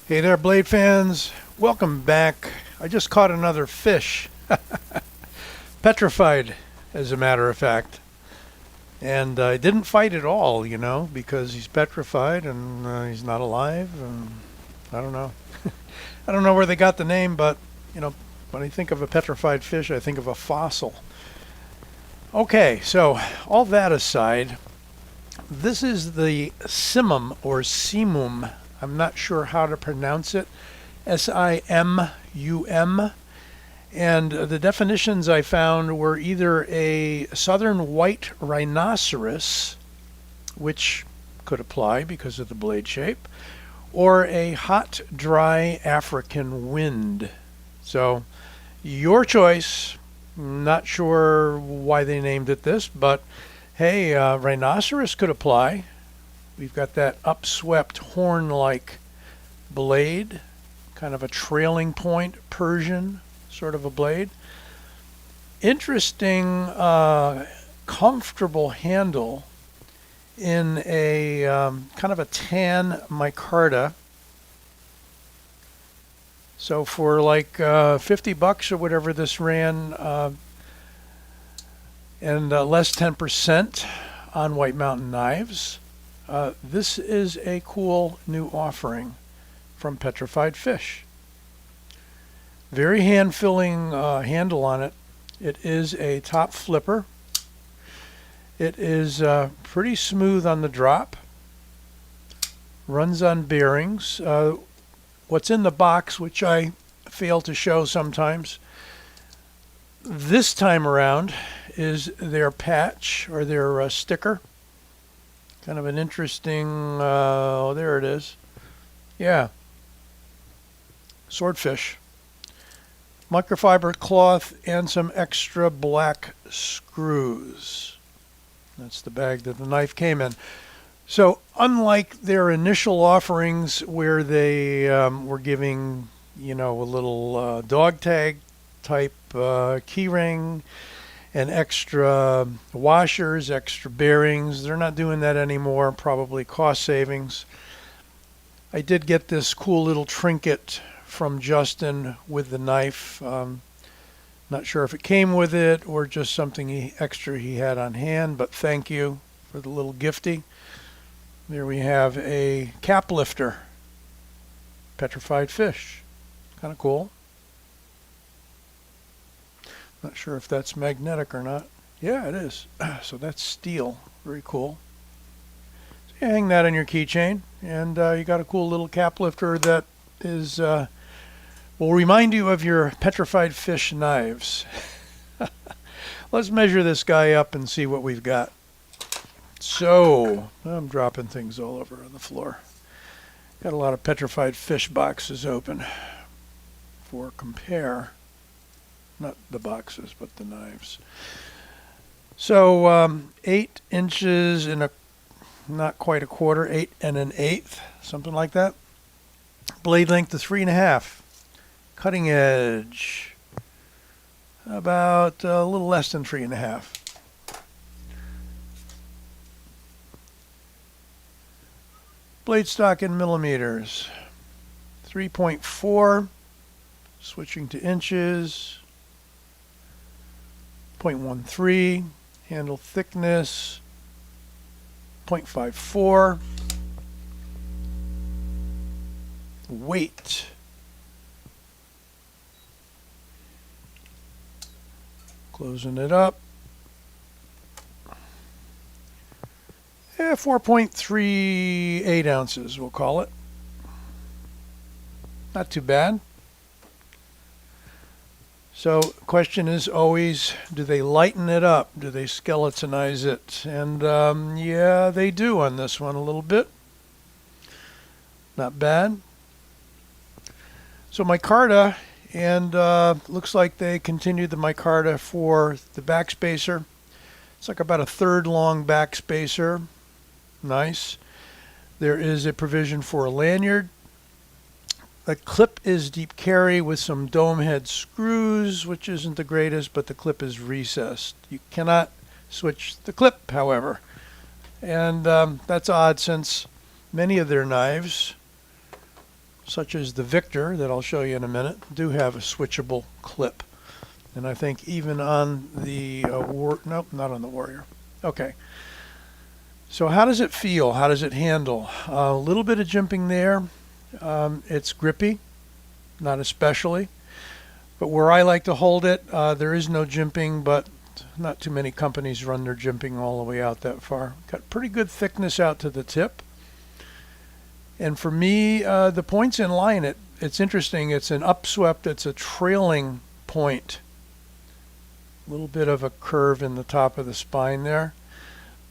Hey there, blade fans. Welcome back. I just caught another fish. Petrified, as a matter of fact. And I didn't fight at all, because he's petrified and he's not alive. And I don't know. I don't know where they got the name, but, when I think of a petrified fish, I think of a fossil. Okay, so all that aside, this is the simum or simum. I'm not sure how to pronounce it. Simum. And the definitions I found were either a southern white rhinoceros, which could apply because of the blade shape, or a hot, dry African wind. So, your choice. Not sure why they named it this, but hey, rhinoceros could apply. We've got that upswept horn-like blade, kind of a trailing point, Persian sort of a blade. Interesting, comfortable handle in a kind of a tan micarta. So for like $50 or whatever this ran, and less 10% on White Mountain Knives. This is a cool new offering from Petrified Fish. Very hand-filling handle on it. It is a top flipper. It is pretty smooth on the drop. Runs on bearings. What's in the box, which I fail to show sometimes, this time around is their patch or their sticker. Kind of an interesting, oh, there it is. Yeah. Swordfish. Microfiber cloth and some extra black screws. That's the bag that the knife came in. So unlike their initial offerings where they were giving, a little dog tag type key ring, and extra washers, extra bearings. They're not doing that anymore, probably cost savings. I did get this cool little trinket from Justin with the knife. Not sure if it came with it or just something extra he had on hand, but thank you for the little gifty. There we have a cap lifter, Petrified Fish. Kind of cool. Not sure if that's magnetic or not. Yeah, it is. So that's steel. Very cool. So you hang that on your keychain, and you got a cool little cap lifter that is will remind you of your Petrified Fish knives. Let's measure this guy up and see what we've got. So, I'm dropping things all over on the floor. Got a lot of Petrified Fish boxes open for compare. Not the boxes, but the knives. So 8 inches and not quite a quarter, 8 1/8, something like that. Blade length of 3.5. Cutting edge, about a little less than 3.5. Blade stock in millimeters, 3.4. Switching to inches. 0.13, handle thickness 0.54, weight closing it up, 4.38 ounces we'll call it. Not too bad. So question is always, do they lighten it up? Do they skeletonize it? And yeah, they do on this one a little bit. Not bad. So micarta, and looks like they continued the micarta for the backspacer. It's like about a third long backspacer. Nice. There is a provision for a lanyard. The clip is deep carry with some dome head screws, which isn't the greatest, but the clip is recessed. You cannot switch the clip, however. And that's odd since many of their knives such as the Victor, that I'll show you in a minute, do have a switchable clip. And I think even on the nope, not on the Warrior. Okay. So how does it feel? How does it handle? A little bit of jimping there. It's grippy, not especially. But where I like to hold it, there is no jimping, but not too many companies run their jimping all the way out that far. Got pretty good thickness out to the tip. And for me, the point's in line. It's interesting. It's an upswept. It's a trailing point. A little bit of a curve in the top of the spine there.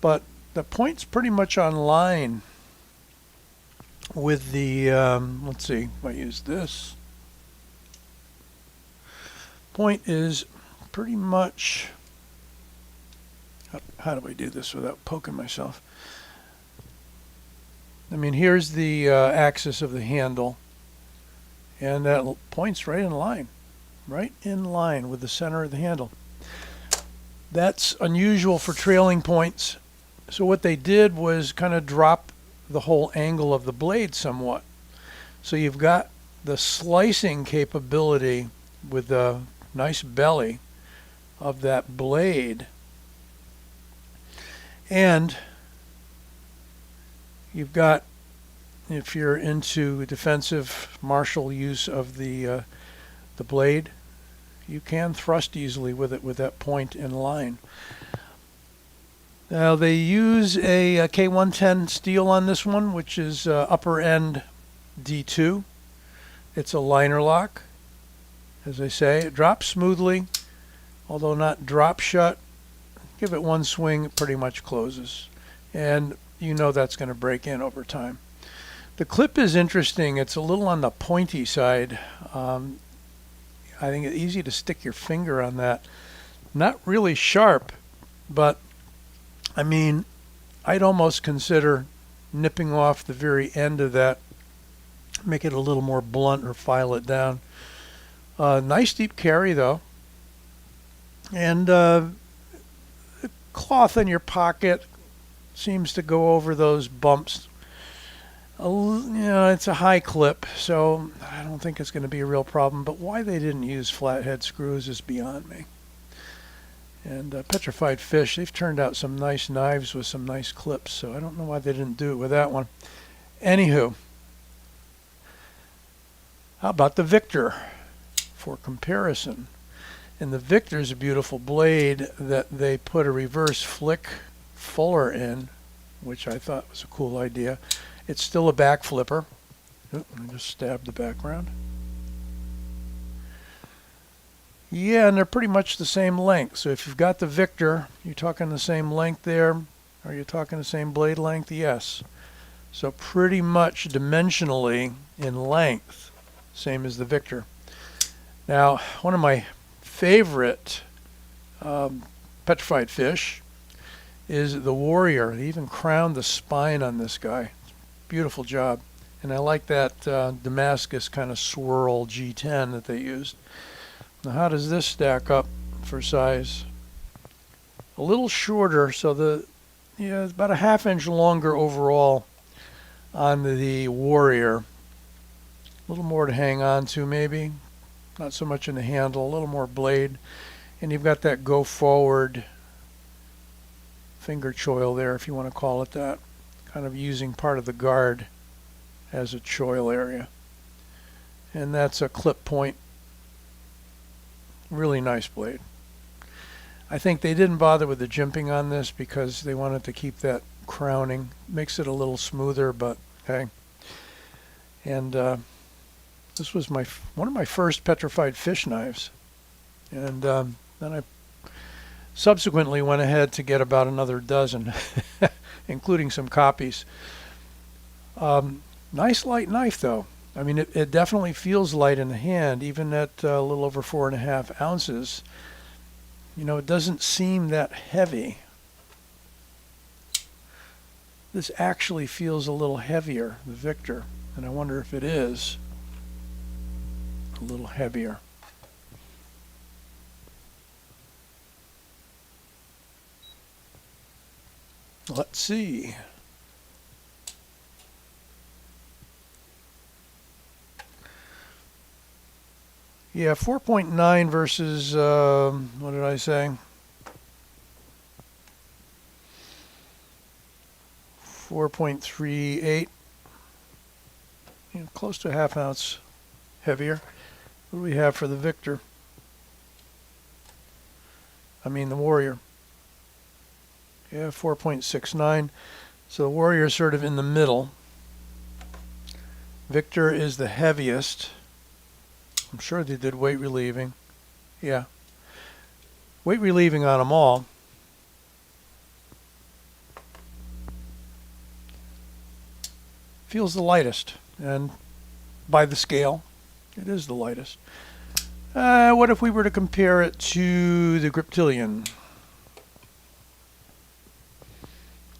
But the point's pretty much on line with the, let's see, if I use this. Point is pretty much, how do I do this without poking myself? I mean, here's the axis of the handle, and that point's right in line with the center of the handle. That's unusual for trailing points. So what they did was kind of drop the whole angle of the blade somewhat. So you've got the slicing capability with the nice belly of that blade, and you've got, if you're into defensive martial use of the blade, you can thrust easily with it with that point in line. Now they use a K110 steel on this one, which is upper end D2. It's a liner lock. As I say, it drops smoothly, although not drop shut. Give it one swing, it pretty much closes. And you know that's going to break in over time. The clip is interesting. It's a little on the pointy side. I think it's easy to stick your finger on that. Not really sharp, but I mean, I'd almost consider nipping off the very end of that, make it a little more blunt or file it down. Nice deep carry though. And the cloth in your pocket seems to go over those bumps. It's a high clip, so I don't think it's going to be a real problem. But why they didn't use flathead screws is beyond me. And Petrified Fish, they've turned out some nice knives with some nice clips, so I don't know why they didn't do it with that one. Anywho, how about the Victor for comparison? And the Victor is a beautiful blade that they put a reverse flick fuller in, which I thought was a cool idea. It's still a back flipper. I just stabbed the background. Yeah, and they're pretty much the same length. So if you've got the Victor, you're talking the same length there. Are you talking the same blade length? Yes. So pretty much dimensionally in length, same as the Victor. Now, one of my favorite petrified fish is the Warrior. They even crowned the spine on this guy. Beautiful job. And I like that Damascus kind of swirl G10 that they used. Now how does this stack up for size? A little shorter, so it's about a ½ inch longer overall on the Warrior. A little more to hang on to maybe. Not so much in the handle, a little more blade. And you've got that go forward finger choil there, if you want to call it that. Kind of using part of the guard as a choil area. And that's a clip point. Really nice blade. I think they didn't bother with the jimping on this because they wanted to keep that crowning. Makes it a little smoother, but hey. And this was one of my first petrified fish knives. And then I subsequently went ahead to get about another dozen, including some copies. Nice light knife though. I mean, it definitely feels light in the hand, even at a little over 4.5 ounces. You know, it doesn't seem that heavy. This actually feels a little heavier, the Victor, and I wonder if it is a little heavier. Let's see. Yeah, 4.9 versus, what did I say? 4.38. You know, close to a half ounce heavier. What do we have for the Victor? I mean the Warrior. Yeah, 4.69. So the Warrior is sort of in the middle. Victor is the heaviest. I'm sure they did weight relieving. Yeah. Weight relieving on them all. Feels the lightest. And by the scale, it is the lightest. What if we were to compare it to the Griptilian?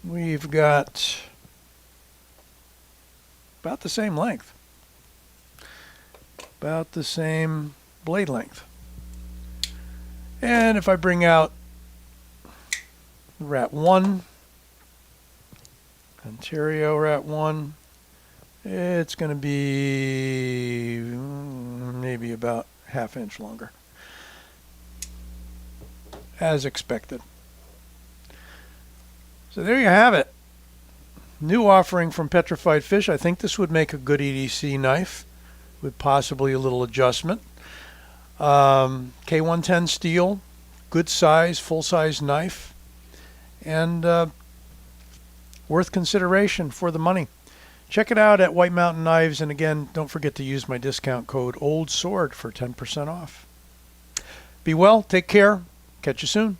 We've got about the same length. About the same blade length. And if I bring out Rat 1, Ontario Rat 1, it's going to be maybe about ½ inch longer, as expected. So there you have it. New offering from Petrified Fish. I think this would make a good EDC knife with possibly a little adjustment. K110 steel, good size, full-size knife, and worth consideration for the money. Check it out at White Mountain Knives, and again, don't forget to use my discount code OLDSWORD for 10% off. Be well, take care, catch you soon.